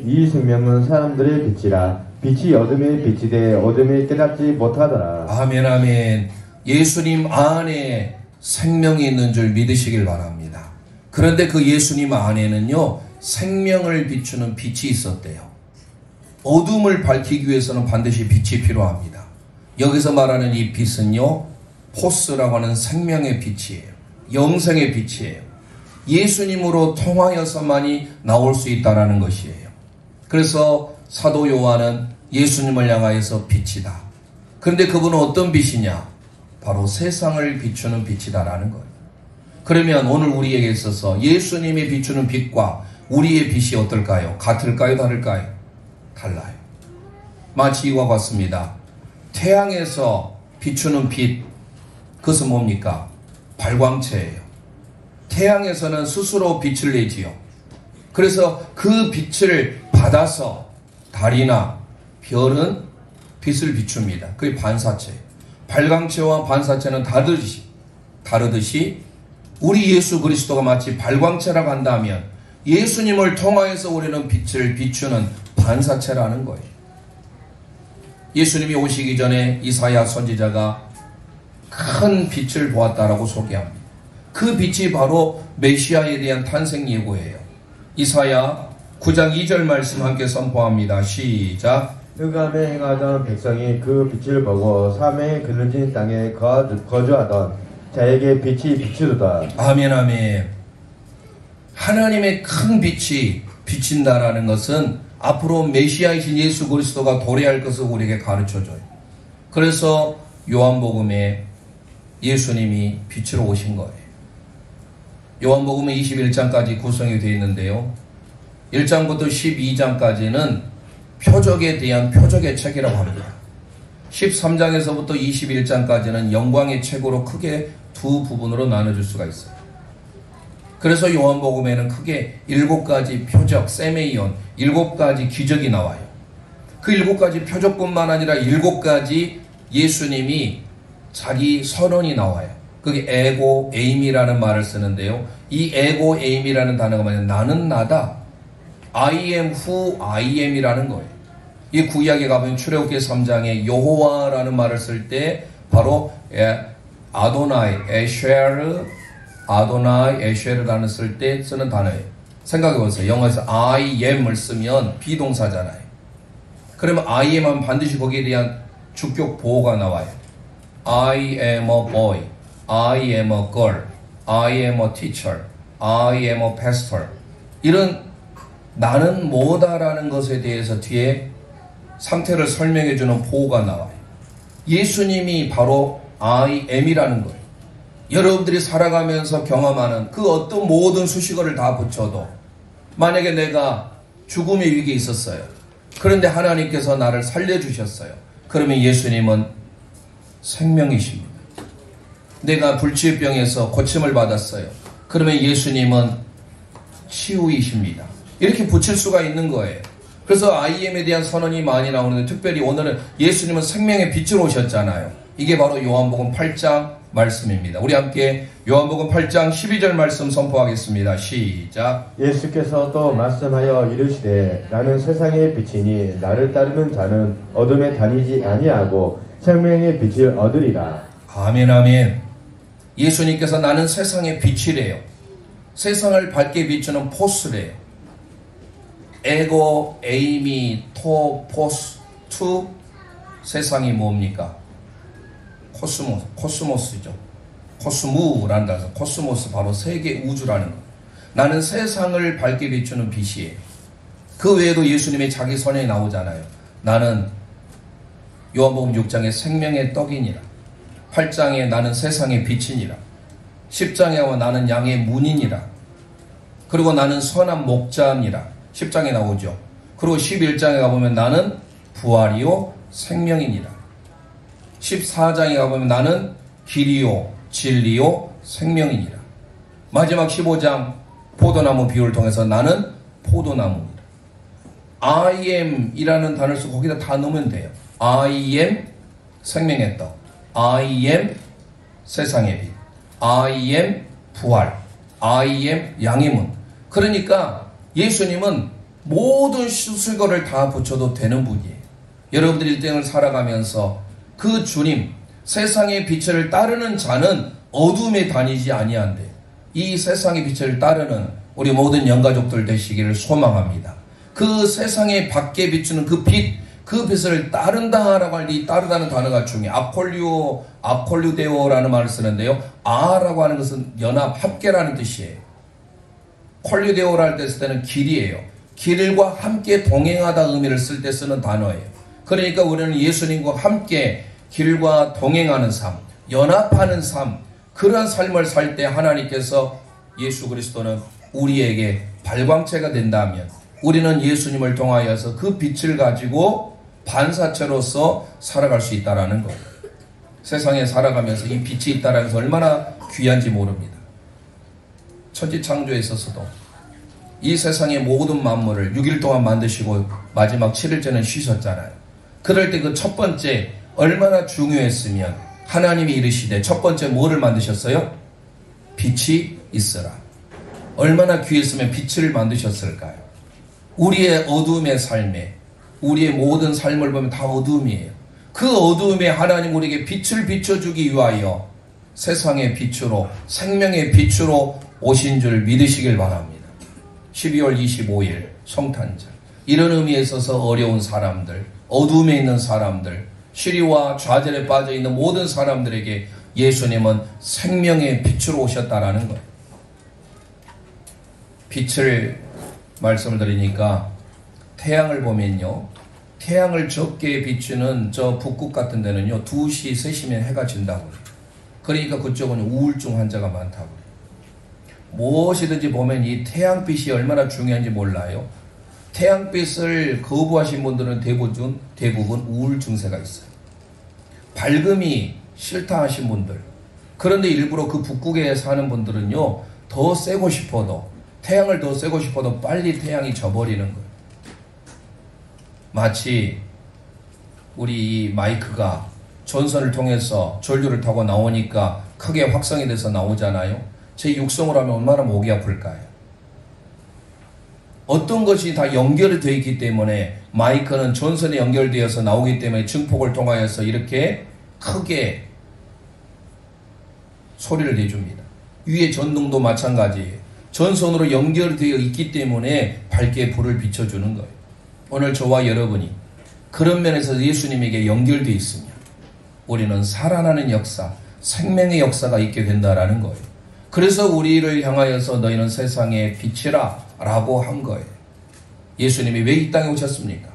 이 생명은 사람들의 빛이라. 빛이 어둠의 빛이 돼 어둠이 깨닫지 못하더라. 아멘 아멘. 예수님 안에 생명이 있는 줄 믿으시길 바랍니다. 그런데 그 예수님 안에는요 생명을 비추는 빛이 있었대요. 어둠을 밝히기 위해서는 반드시 빛이 필요합니다. 여기서 말하는 이 빛은요 포스라고 하는 생명의 빛이에요. 영생의 빛이에요. 예수님으로 통하여서만이 나올 수 있다는 것이에요. 그래서 사도 요한은 예수님을 향하여서 빛이다. 그런데 그분은 어떤 빛이냐? 바로 세상을 비추는 빛이다라는 거예요. 그러면 오늘 우리에게 있어서 예수님이 비추는 빛과 우리의 빛이 어떨까요? 같을까요? 다를까요? 달라요. 마치 이와 같습니다. 태양에서 비추는 빛, 그것은 뭡니까? 발광체예요. 태양에서는 스스로 빛을 내지요. 그래서 그 빛을 받아서 달이나 별은 빛을 비춥니다. 그게 반사체예요. 발광체와 반사체는 다르듯이 우리 예수 그리스도가 마치 발광체라고 한다면 예수님을 통하여서 우리는 빛을 비추는 반사체라는 거예요. 예수님이 오시기 전에 이사야 선지자가 큰 빛을 보았다라고 소개합니다. 그 빛이 바로 메시아에 대한 탄생 예고예요. 이사야 9장 2절 말씀 함께 선포합니다. 시작. 흑암에 행하던 백성이 그 빛을 보고 사망에 그늘진 땅에 거주하던 자에게 빛이 비추도다. 아멘 아멘. 하나님의 큰 빛이 비친다라는 것은 앞으로 메시아이신 예수 그리스도가 도래할 것을 우리에게 가르쳐줘요. 그래서 요한복음에 예수님이 빛으로 오신 거예요. 요한복음은 21장까지 구성이 되어 있는데요. 1장부터 12장까지는 표적에 대한 표적의 책이라고 합니다. 13장에서부터 21장까지는 영광의 책으로 크게 두 부분으로 나눠줄 수가 있어요. 그래서 요한복음에는 크게 7가지 표적, 세메이온, 7가지 기적이 나와요. 그 7가지 표적뿐만 아니라 7가지 예수님이 자기 선언이 나와요. 그게 에고 에임이라는 말을 쓰는데요. 이 에고 에임이라는 단어가 뭐냐면 나는 나다. I am who I am이라는 거예요. 이 구약에 가보면 출애굽기 3장에 여호와라는 말을 쓸 때 바로 아도나이, 에쉐르라는 쓸 때 쓰는 단어예요. 생각해보세요. 영어에서 I am을 쓰면 비동사잖아요. 그러면 I am 하면 반드시 거기에 대한 주격 보호가 나와요. I am a boy, I am a girl, I am a teacher, I am a pastor. 이런 나는 뭐다라는 것에 대해서 뒤에 상태를 설명해주는 보호가 나와요. 예수님이 바로 I am이라는 거예요. 여러분들이 살아가면서 경험하는 그 어떤 모든 수식어를 다 붙여도 만약에 내가 죽음의 위기에 있었어요. 그런데 하나님께서 나를 살려주셨어요. 그러면 예수님은 생명이십니다. 내가 불치병에서 고침을 받았어요. 그러면 예수님은 치유이십니다. 이렇게 붙일 수가 있는 거예요. 그래서 IM에 대한 선언이 많이 나오는데 특별히 오늘은 예수님은 생명의 빛으로 오셨잖아요. 이게 바로 요한복음 8장 말씀입니다. 우리 함께 요한복음 8장 12절 말씀 선포하겠습니다. 시작. 예수께서 또 말씀하여 이르시되 나는 세상의 빛이니 나를 따르는 자는 어둠에 다니지 아니하고 생명의 빛을 얻으리라. 아멘 아멘. 예수님께서 나는 세상의 빛이래요. 세상을 밝게 비추는 포스래요. 에고, 에이미, 토, 포스, 투. 세상이 뭡니까? 코스모스죠. 코스무라는 단어. 코스모스 바로 세계 우주라는 거. 나는 세상을 밝게 비추는 빛이에요. 그 외에도 예수님의 자기 선언이 나오잖아요. 나는 요한복음 6장에 생명의 떡이니라. 8장에 나는 세상의 빛이니라. 10장에 나는 양의 문이니라. 그리고 나는 선한 목자니라. 10장에 나오죠. 그리고 11장에 가보면 나는 부활이요 생명이니라. 14장에 가보면 나는 길이요 진리요 생명이니라. 마지막 15장 포도나무 비유를 통해서 나는 포도나무입니다. I am 이라는 단어를 쓰고 거기다 다 넣으면 돼요. I am 생명의 떡, I am 세상의 빛, I am 부활, I am 양의 문. 그러니까 예수님은 모든 수식어를 다 붙여도 되는 분이에요. 여러분들이 일생을 살아가면서 그 주님, 세상의 빛을 따르는 자는 어둠에 다니지 아니한대. 이 세상의 빛을 따르는 우리 모든 영가족들 되시기를 소망합니다. 그 세상에 밖에 비추는 그 빛, 그 빛을 따른다라고 할 때 이 따르다는 단어가 중요해요. 아콜류데오라는 말을 쓰는데요. 아라고 하는 것은 연합, 합계라는 뜻이에요. 콜류데오를 할 때 쓸 때는 길이에요. 길과 함께 동행하다 의미를 쓸 때 쓰는 단어예요. 그러니까 우리는 예수님과 함께 길과 동행하는 삶, 연합하는 삶, 그러한 삶을 살 때 하나님께서 예수 그리스도는 우리에게 발광체가 된다면 우리는 예수님을 통하여서 그 빛을 가지고 반사체로서 살아갈 수 있다는 거예요. 세상에 살아가면서 이 빛이 있다는 것은 얼마나 귀한지 모릅니다. 천지창조에 있어서도 이 세상의 모든 만물을 6일 동안 만드시고 마지막 7일째는 쉬셨잖아요. 그럴 때 그 첫 번째 얼마나 중요했으면 하나님이 이르시되 첫 번째 뭐를 만드셨어요? 빛이 있으라. 얼마나 귀했으면 빛을 만드셨을까요? 우리의 어둠의 삶에 우리의 모든 삶을 보면 다 어둠이에요. 그 어둠에 하나님 우리에게 빛을 비춰주기 위하여 세상의 빛으로 생명의 빛으로 오신 줄 믿으시길 바랍니다. 12월 25일 성탄절, 이런 의미에 있어서 어려운 사람들, 어둠에 있는 사람들, 시리와 좌절에 빠져있는 모든 사람들에게 예수님은 생명의 빛으로 오셨다라는 거예요. 빛을 말씀을 드리니까 태양을 보면요, 태양을 적게 비추는 저 북극 같은 데는요 2시, 3시면 해가 진다고 그래요. 그러니까 그쪽은 우울증 환자가 많다고 그래요. 무엇이든지 보면 이 태양빛이 얼마나 중요한지 몰라요. 태양빛을 거부하신 분들은 대부분 우울 증세가 있어요. 밝음이 싫다 하신 분들, 그런데 일부러 그 북극에 사는 분들은요 더 쐬고 싶어도, 태양을 더 쐬고 싶어도 빨리 태양이 져버리는 거예요. 마치 우리 이 마이크가 전선을 통해서 전류를 타고 나오니까 크게 확성이 돼서 나오잖아요. 제 육성으로 하면 얼마나 목이 아플까요? 어떤 것이 다 연결이 되어 있기 때문에 마이크는 전선에 연결되어서 나오기 때문에 증폭을 통하여서 이렇게 크게 소리를 내줍니다. 위의 전등도 마찬가지예요. 전선으로 연결되어 있기 때문에 밝게 불을 비춰주는 거예요. 오늘 저와 여러분이 그런 면에서 예수님에게 연결되어 있으면 우리는 살아나는 역사, 생명의 역사가 있게 된다라는 거예요. 그래서 우리를 향하여서 너희는 세상의 빛이라 라고 한 거예요. 예수님이 왜 이 땅에 오셨습니까?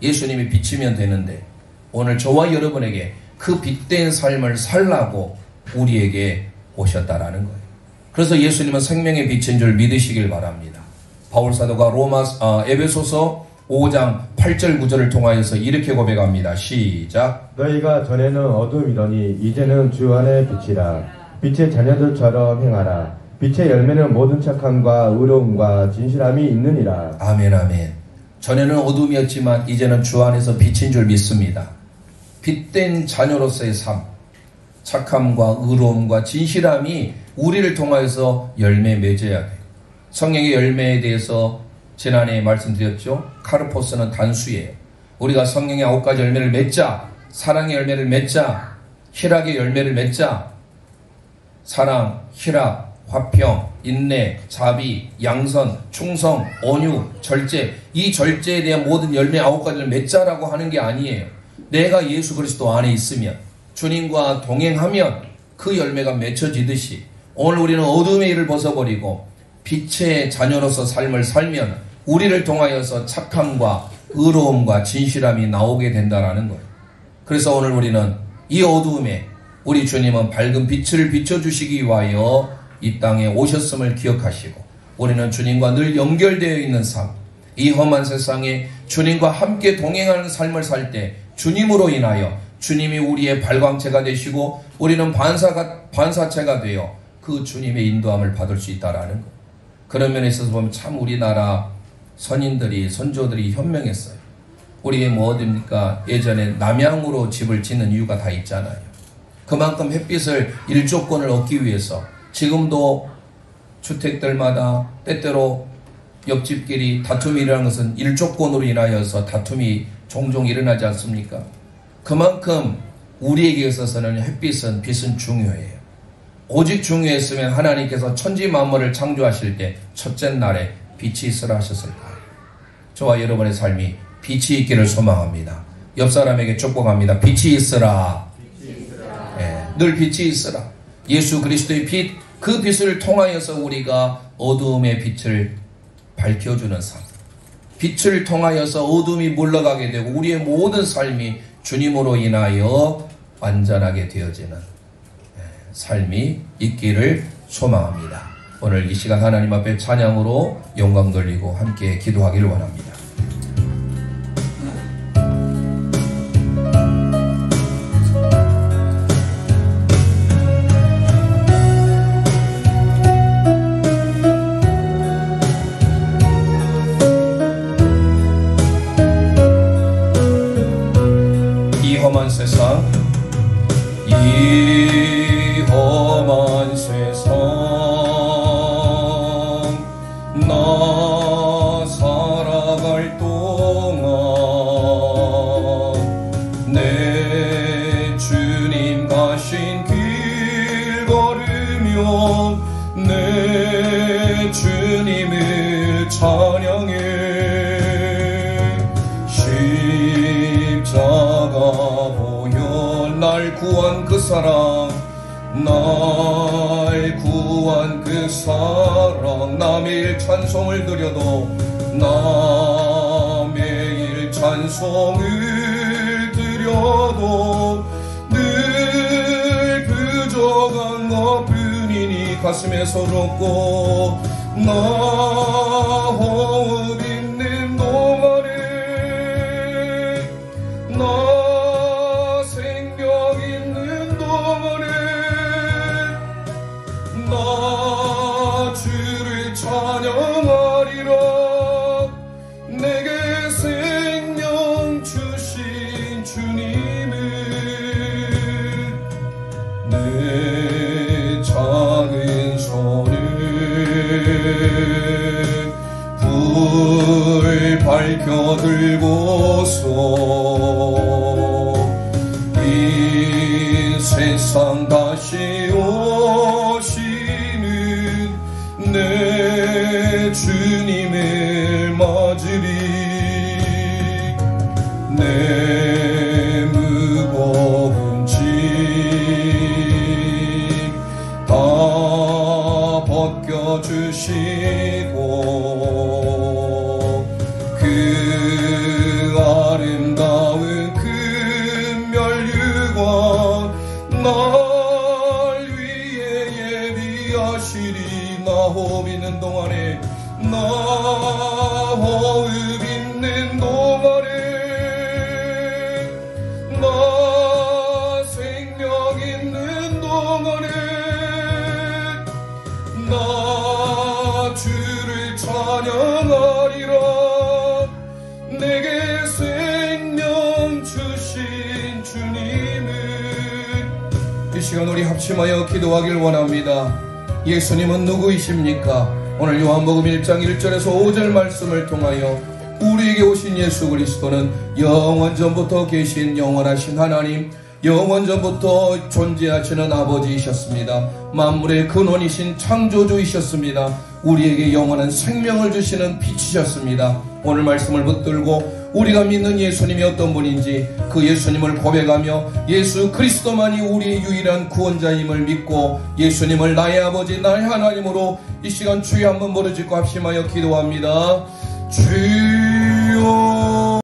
예수님이 빛이면 되는데 오늘 저와 여러분에게 그 빛된 삶을 살라고 우리에게 오셨다라는 거예요. 그래서 예수님은 생명의 빛인 줄 믿으시길 바랍니다. 바울사도가 에베소서 5장 8절 9절을 통하여서 이렇게 고백합니다. 시작. 너희가 전에는 어둠이더니 이제는 주 안의 빛이라. 빛의 자녀들처럼 행하라. 빛의 열매는 모든 착함과 의로움과 진실함이 있느니라. 아멘 아멘. 전에는 어둠이었지만 이제는 주 안에서 빛인 줄 믿습니다. 빛된 자녀로서의 삶, 착함과 의로움과 진실함이 우리를 통하여서 열매 맺어야 돼요. 성령의 열매에 대해서 지난해 말씀드렸죠. 카르포스는 단수예요. 우리가 성령의 9가지 열매를 맺자, 사랑의 열매를 맺자, 희락의 열매를 맺자. 사랑, 희락, 화평, 인내, 자비, 양선, 충성, 온유, 절제. 이 절제에 대한 모든 열매 9가지를 맺자라고 하는 게 아니에요. 내가 예수 그리스도 안에 있으면, 주님과 동행하면 그 열매가 맺혀지듯이 오늘 우리는 어둠의 일을 벗어버리고 빛의 자녀로서 삶을 살면 우리를 통하여서 착함과 의로움과 진실함이 나오게 된다는 거예요. 그래서 오늘 우리는 이 어두움에 우리 주님은 밝은 빛을 비춰주시기 위하여 이 땅에 오셨음을 기억하시고 우리는 주님과 늘 연결되어 있는 삶, 이 험한 세상에 주님과 함께 동행하는 삶을 살 때 주님으로 인하여 주님이 우리의 발광체가 되시고 우리는 반사체가 되어 그 주님의 인도함을 받을 수 있다는 것. 그런 면에 있어서 보면 참 우리나라 선인들이, 선조들이 현명했어요. 우리 어딥니까? 예전에 남향으로 집을 짓는 이유가 다 있잖아요. 그만큼 햇빛을 일조권을 얻기 위해서 지금도 주택들마다 때때로 옆집끼리 다툼이 일어나는 것은 일조권으로 인하여서 다툼이 종종 일어나지 않습니까? 그만큼 우리에게 있어서는 햇빛은, 빛은 중요해요. 오직 중요했으면 하나님께서 천지 만물을 창조하실 때 첫째 날에 빛이 있으라 하셨을 거예요. 저와 여러분의 삶이 빛이 있기를 소망합니다. 옆 사람에게 축복합니다. 빛이 있으라. 네, 늘 빛이 있으라. 예수 그리스도의 빛, 그 빛을 통하여서 우리가 어두움의 빛을 밝혀주는 삶, 빛을 통하여서 어둠이 물러가게 되고 우리의 모든 삶이 주님으로 인하여 완전하게 되어지는 삶이 있기를 소망합니다. 오늘 이 시간 하나님 앞에 찬양으로 영광 돌리고 함께 기도하기를 원합니다. 이 험한 세상, 이 험한 세상, 나 살아갈 동안 내 주님 가신 길 걸으며 내 주님을 찬양해. 십자가 보여 날 구한 그 사랑, 날 구한 그 사랑, 나 매일 찬송을 드려도, 나 매일 찬송을 드려도 늘 그저간 너뿐이니 가슴에 서럽고, 나 호흡 있는 동안에 나 생명 있는 동안에 나 주를 찬양하리라. 내게 생명 주신 주님을 내 작은 손을 불 밝혀 들고서 이 세상 다시 오시는 내 주님을 맞으리. 내 무거운 짐 있는 동안에 나 호흡 있는 동안에 나 생명 있는 동안에 나 주를 찬양하리라. 내게 생명 주신 주님을. 이 시간 우리 합심하여 기도하길 원합니다. 예수님은 누구이십니까? 오늘 요한복음 1장 1절에서 5절 말씀을 통하여 우리에게 오신 예수 그리스도는 영원전부터 계신 영원하신 하나님, 영원전부터 존재하시는 아버지이셨습니다. 만물의 근원이신 창조주이셨습니다. 우리에게 영원한 생명을 주시는 빛이셨습니다. 오늘 말씀을 붙들고 우리가 믿는 예수님이 어떤 분인지 그 예수님을 고백하며 예수 그리스도만이 우리의 유일한 구원자임을 믿고 예수님을 나의 아버지 나의 하나님으로 이 시간 주여 한번 부르짖고 합심하여 기도합니다. 주여